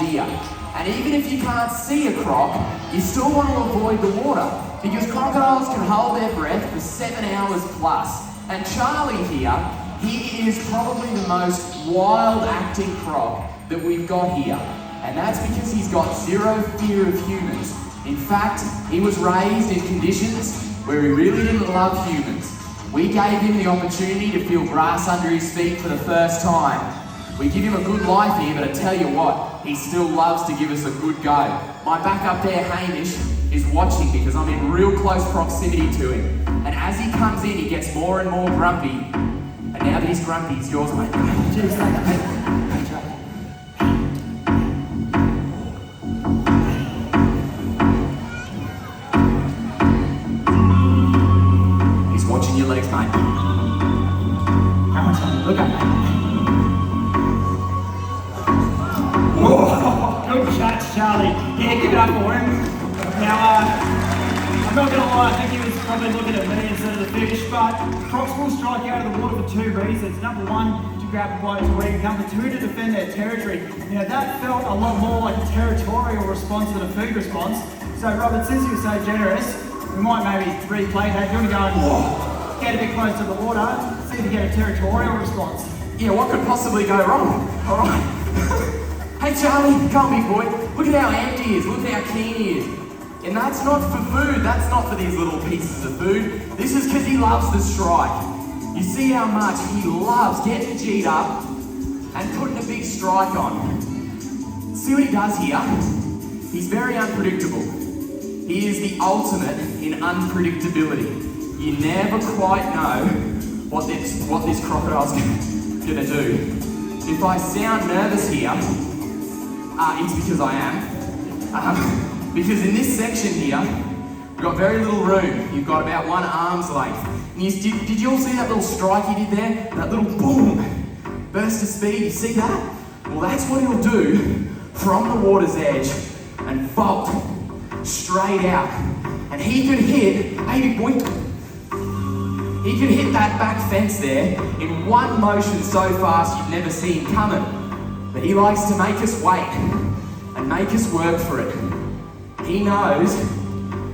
idea. And even if you can't see a croc, you still want to avoid the water because crocodiles can hold their breath for 7 hours plus. And Charlie here, he is probably the most wild-acting croc that we've got here. And that's because he's got zero fear of humans. In fact, he was raised in conditions where he really didn't love humans. We gave him the opportunity to feel grass under his feet for the first time. We give him a good life here, but I tell you what, he still loves to give us a good go. My backup there, Hamish, is watching because I'm in real close proximity to him. And as he comes in, he gets more and more grumpy. And now that he's grumpy, he's yours, mate. Cheers, mate. He's watching your legs, mate. How much time? Look up, mate. Good shots, Charlie. Yeah, give it up for him. Now, I'm not going to lie, I think he was probably looking at me instead of the fish, but crocs will strike out of the water for 2 reasons. Number 1, to grab a bite to where you come, but 2, to defend their territory. Now, that felt a lot more like a territorial response than a food response. So, Robert, since you were so generous, we might maybe replay that. Do you want to go and get a bit close to the water, see if you get a territorial response? Yeah, what could possibly go wrong? All right. Hey Charlie, come on big boy. Look at how amped he is, look at how keen he is. And that's not for food, that's not for these little pieces of food. This is because he loves the strike. You see how much he loves getting G'd up and putting a big strike on. See what he does here? He's very unpredictable. He is the ultimate in unpredictability. You never quite know what this crocodile's gonna do. If I sound nervous here, it's because I am. Because in this section here, we've got very little room. You've got about 1 arm's length. And did you all see that little strike he did there? That little boom, burst of speed, you see that? Well, that's what he'll do from the water's edge and vault straight out. And he could hit, hey big boy, he could hit that back fence there in 1 motion so fast you'd never see him coming. But he likes to make us wait and make us work for it. He knows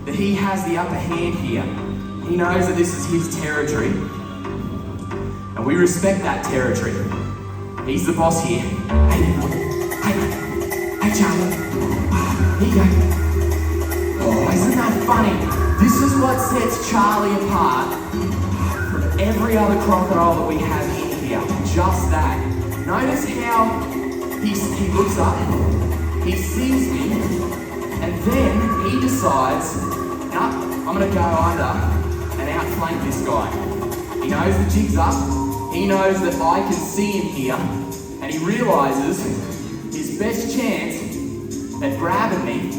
that he has the upper hand here. He knows that this is his territory. And we respect that territory. He's the boss here. Hey, hey Charlie. Here you go. Oh, isn't that funny? This is what sets Charlie apart from every other crocodile that we have in here. Just that. Notice how he looks up, he sees me, and then he decides, no, I'm gonna go under and outflank this guy. He knows the jig's up, he knows that I can see him here, and he realizes his best chance at grabbing me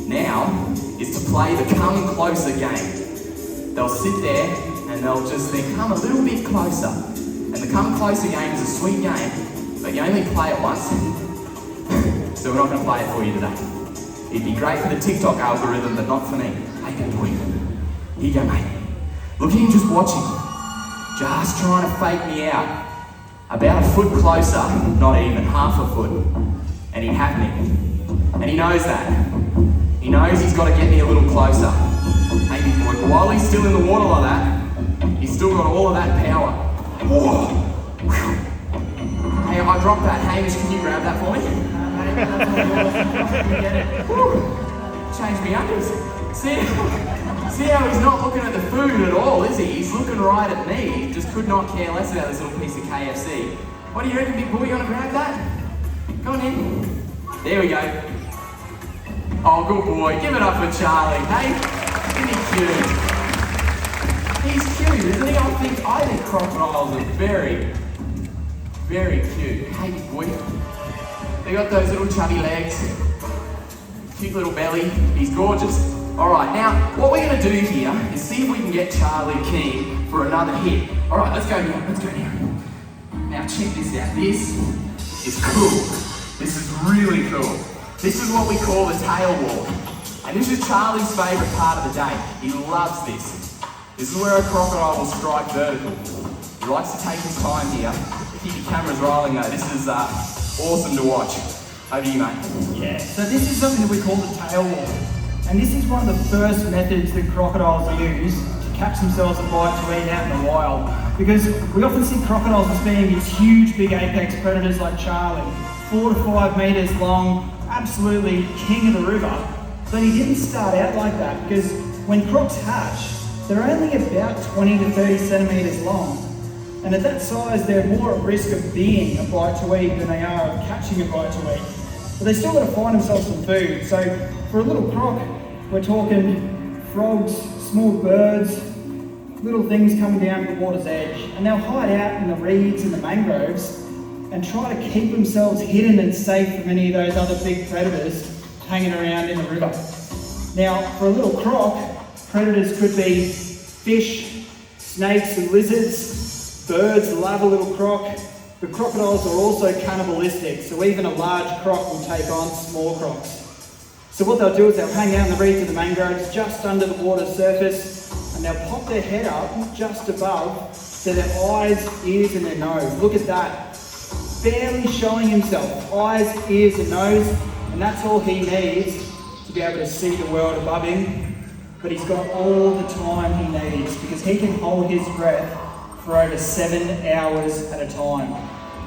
now is to play the come closer game. They'll sit there and they'll just think, come a little bit closer. And the come closer game is a sweet game, but you only play it once. So we're not gonna play it for you today. It'd be great for the TikTok algorithm, but not for me. Hey, good boy. Here you go, mate. Look at him just watching. Just trying to fake me out. About a foot closer, not even, half a foot. And he'd have me. And he knows that. He knows he's got to get me a little closer. Hey, big boy, while he's still in the water like that, he's still got all of that power. Whoa. Hey, I dropped that. Hamish, can you grab that for me? Change me undies. See how he's not looking at the food at all, is he? He's looking right at me. He just could not care less about this little piece of KFC. What do you reckon, big boy? You want to grab that? Go on in. There we go. Oh, good boy. Give it up for Charlie, hey? Isn't he cute? He's cute, isn't he? I think crocodiles are very, very cute. Hey, big boy. They got those little chubby legs, cute little belly. He's gorgeous. All right, now what we're going to do here is see if we can get Charlie keen for another hit. All right, let's go now. Let's go now. Now check this out. This is cool. This is really cool. This is what we call the tail walk. And this is Charlie's favourite part of the day. He loves this. This is where a crocodile will strike vertical. He likes to take his time here. Keep your cameras rolling though. This is awesome to watch. Over to you, mate. Yeah, so this is something that we call the tail walk. And this is one of the first methods that crocodiles use to catch themselves a bite to eat out in the wild. Because we often see crocodiles as being these huge, big apex predators like Charlie, 4 to 5 meters long, absolutely king of the river. But he didn't start out like that, because when crocs hatch, they're only about 20 to 30 centimeters long. And at that size, they're more at risk of being a bite to eat than they are of catching a bite to eat. But they still got to find themselves some food. So for a little croc, we're talking frogs, small birds, little things coming down to the water's edge. And they'll hide out in the reeds and the mangroves and try to keep themselves hidden and safe from any of those other big predators hanging around in the river. Now, for a little croc, predators could be fish, snakes and lizards. Birds love a little croc, but crocodiles are also cannibalistic, so even a large croc will take on small crocs. So what they'll do is they'll hang out in the reeds of the mangroves just under the water's surface, and they'll pop their head up just above to their eyes, ears and their nose. Look at that, barely showing himself, eyes, ears and nose, and that's all he needs to be able to see the world above him. But he's got all the time he needs, because he can hold his breath for over 7 hours at a time.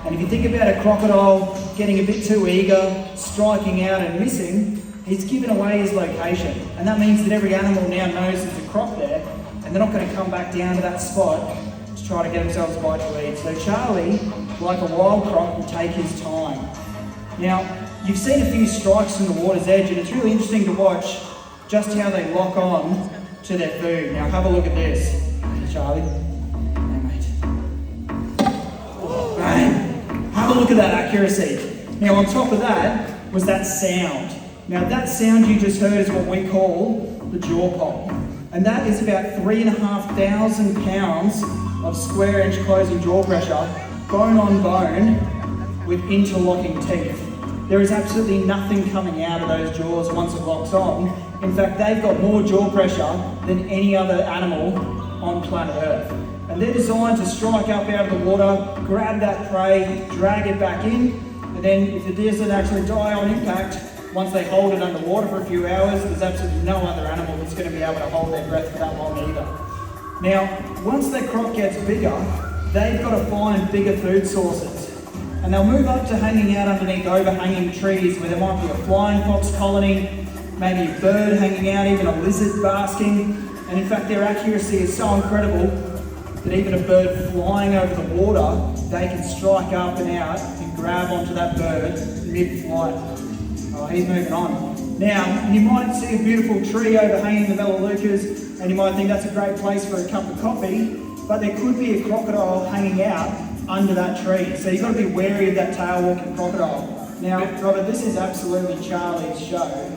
And if you think about a crocodile getting a bit too eager, striking out and missing, he's given away his location. And that means that every animal now knows there's a croc there, and they're not going to come back down to that spot to try to get themselves a bite to eat. So Charlie, like a wild croc, will take his time. Now, you've seen a few strikes from the water's edge, and it's really interesting to watch just how they lock on to their food. Now have a look at this. Charlie. Hey, mate. Bang. Have a look at that accuracy. Now on top of that was that sound. Now that sound you just heard is what we call the jaw pop. And that is about 3,500 pounds of square inch closing jaw pressure, bone on bone, with interlocking teeth. There is absolutely nothing coming out of those jaws once it locks on. In fact, they've got more jaw pressure than any other animal on planet Earth. And they're designed to strike up out of the water, grab that prey, drag it back in, and then if it doesn't actually die on impact, once they hold it underwater for a few hours, there's absolutely no other animal that's going to be able to hold their breath for that long either. Now, once their croc gets bigger, they've got to find bigger food sources. And they'll move up to hanging out underneath overhanging trees where there might be a flying fox colony, maybe a bird hanging out, even a lizard basking. And in fact, their accuracy is so incredible that even a bird flying over the water, they can strike up and out and grab onto that bird mid-flight. Oh, he's moving on. Now, you might see a beautiful tree overhanging the Melaleucas, and you might think that's a great place for a cup of coffee, but there could be a crocodile hanging out under that tree. So you've got to be wary of that tail-walking crocodile. Now, Robert, this is absolutely Charlie's show.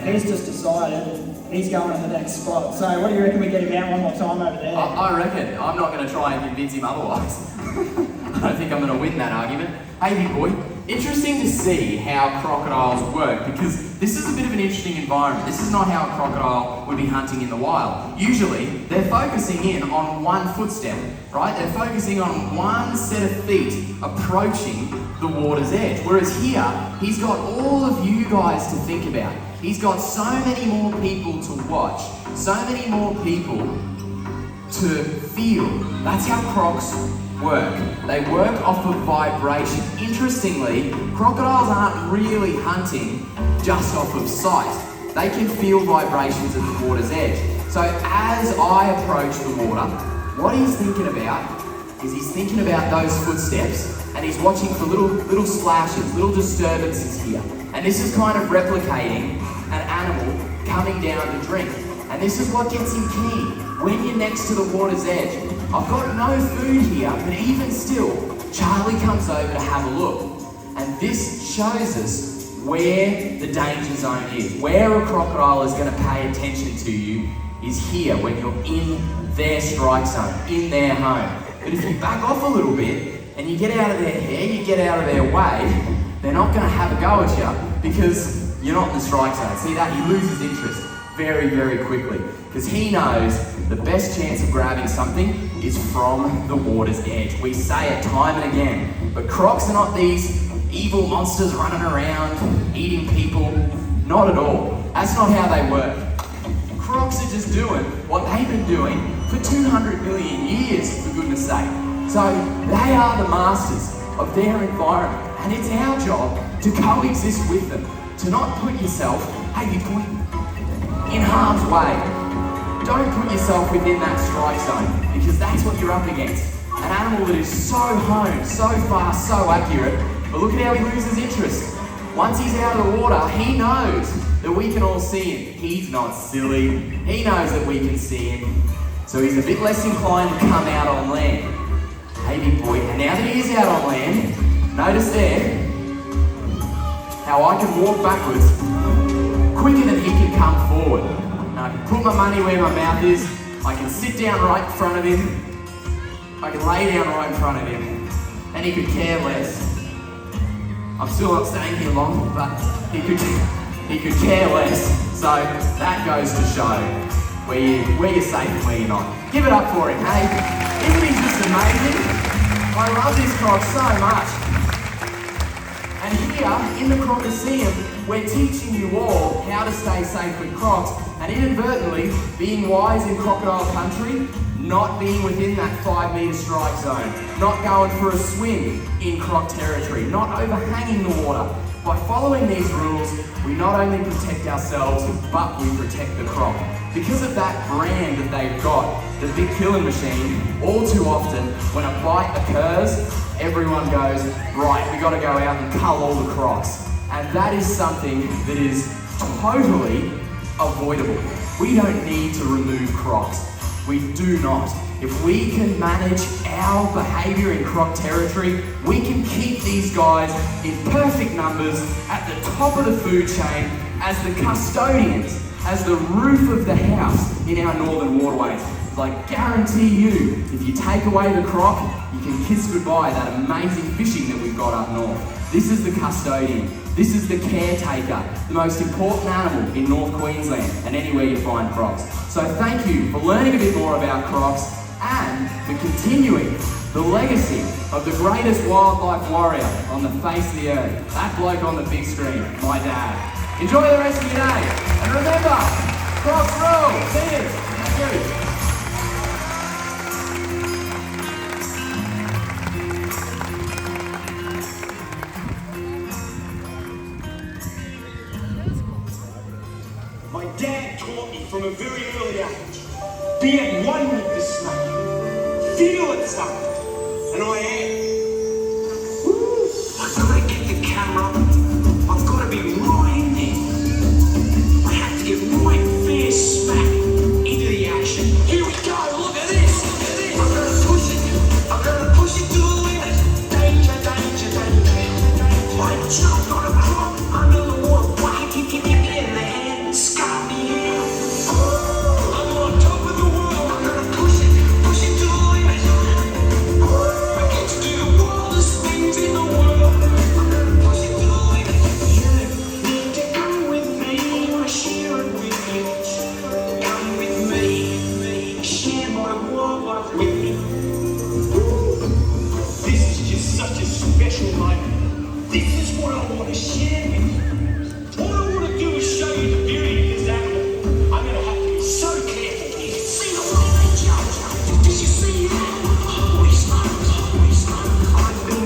He's just decided he's going to the next spot. So what do you reckon we get him out one more time over there? I reckon. I'm not going to try and convince him otherwise. I don't think I'm going to win that argument. Hey, big boy, interesting to see how crocodiles work, because this is a bit of an interesting environment. This is not how a crocodile would be hunting in the wild. Usually, they're focusing in on one footstep, right? They're focusing on one set of feet approaching the water's edge. Whereas here, he's got all of you guys to think about. He's got so many more people to watch, so many more people to feel. That's how crocs work. They work off of vibration. Interestingly, crocodiles aren't really hunting just off of sight. They can feel vibrations at the water's edge. So as I approach the water, what he's thinking about is he's thinking about those footsteps, and he's watching for little splashes, little disturbances here. And this is kind of replicating an animal coming down to drink. And this is what gets him keen. When you're next to the water's edge, I've got no food here, but even still, Charlie comes over to have a look. And this shows us where the danger zone is. Where a crocodile is going to pay attention to you is here, when you're in their strike zone, in their home. But if you back off a little bit, and you get out of their hair, you get out of their way, they're not going to have a go at you, because you're not in the strike zone. See that? He loses interest very, very quickly, because he knows the best chance of grabbing something is from the water's edge. We say it time and again, but crocs are not these evil monsters running around, eating people. Not at all. That's not how they work. Crocs are just doing what they've been doing for 200 million years, for goodness sake. So they are the masters of their environment, and it's our job to coexist with them, to not put yourself, in harm's way. Don't put yourself within that strike zone, because that's what you're up against. An animal that is so honed, so fast, so accurate, but look at how he loses interest. Once he's out of the water, he knows that we can all see him. He's not silly. He knows that we can see him. So he's a bit less inclined to come out on land. Hey, big boy. And now that he is out on land, notice there how I can walk backwards quicker than he can come forward. And I can put my money where my mouth is. I can sit down right in front of him. I can lay down right in front of him. And he could care less. I'm still not staying here long, but he could care less. So that goes to show where you're safe and where you're not. Give it up for him, hey? Isn't he just amazing? I love this croc so much. And here in the Crocodile, we're teaching you all how to stay safe with crocs, and inadvertently being wise in crocodile country, not being within that 5 metre strike zone, not going for a swim in croc territory, not overhanging the water. By following these rules, we not only protect ourselves, but we protect the croc. Because of that brand that they've got, the big killing machine, all too often, when a bite occurs, everyone goes, right, we gotta go out and cull all the crocs. And that is something that is totally avoidable. We don't need to remove crocs. We do not. If we can manage our behaviour in croc territory, we can keep these guys in perfect numbers at the top of the food chain as the custodians, as the roof of the house in our northern waterways. I guarantee you, if you take away the croc, you can kiss goodbye that amazing fishing that we've got up north. This is the custodian. This is the caretaker, the most important animal in North Queensland and anywhere you find crocs. So thank you for learning a bit more about crocs and for continuing the legacy of the greatest wildlife warrior on the face of the earth. That bloke on the big screen, my dad. Enjoy the rest of your day. And remember, crocs rule. See you. Thank you. My dad taught me from a very early age, be at one with the snake, feel its something, and I am. Woo. I've got to get the camera, I've got to be right in there. I have to get right fair smack into the action. Here we go, look at this, I'm going to push it to the limit. Danger, danger, danger. I jumped on a croc under the water, whack it in the hand, scar me out. I'm on top of the world, I'm going to push it to the limit. I get to do the wildest things in the world. I'm going to push it to the limit. You need to come with me, I share it with you. Come with me, share my wildlife with me. This is just such a special moment. This is what I want to share with you. All I want to do is show you the beauty of this animal. I'm going to have to be so careful here. See the way they jump. Did you see that? Holy smokes. I've been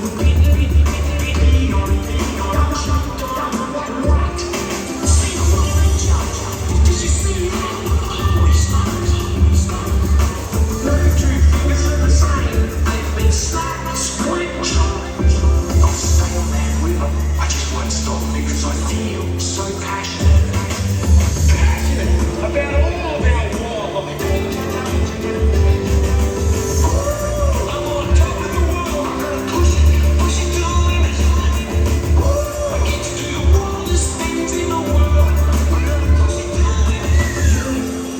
bitten on jumped on whacked. See the way they jump. Did you see that? Holy smokes. No two fingers are the same. They've been slapped, split, chopped. I'll stay on that river. I just won't stop because I feel so passionate about all of our wildlife. I'm on top of the world. I'm gonna push it to the limit. I get to do the wildest things in the world. I'm gonna push it to the limit. You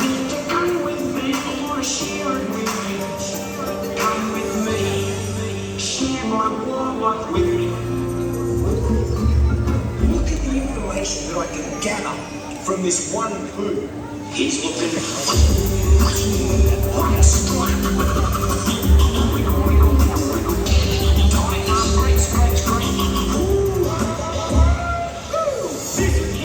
need to come with me. I wanna share it with you. Come with me. Share my wildlife with me. Look at the information that I can gather from this one poo. He's looking one strike.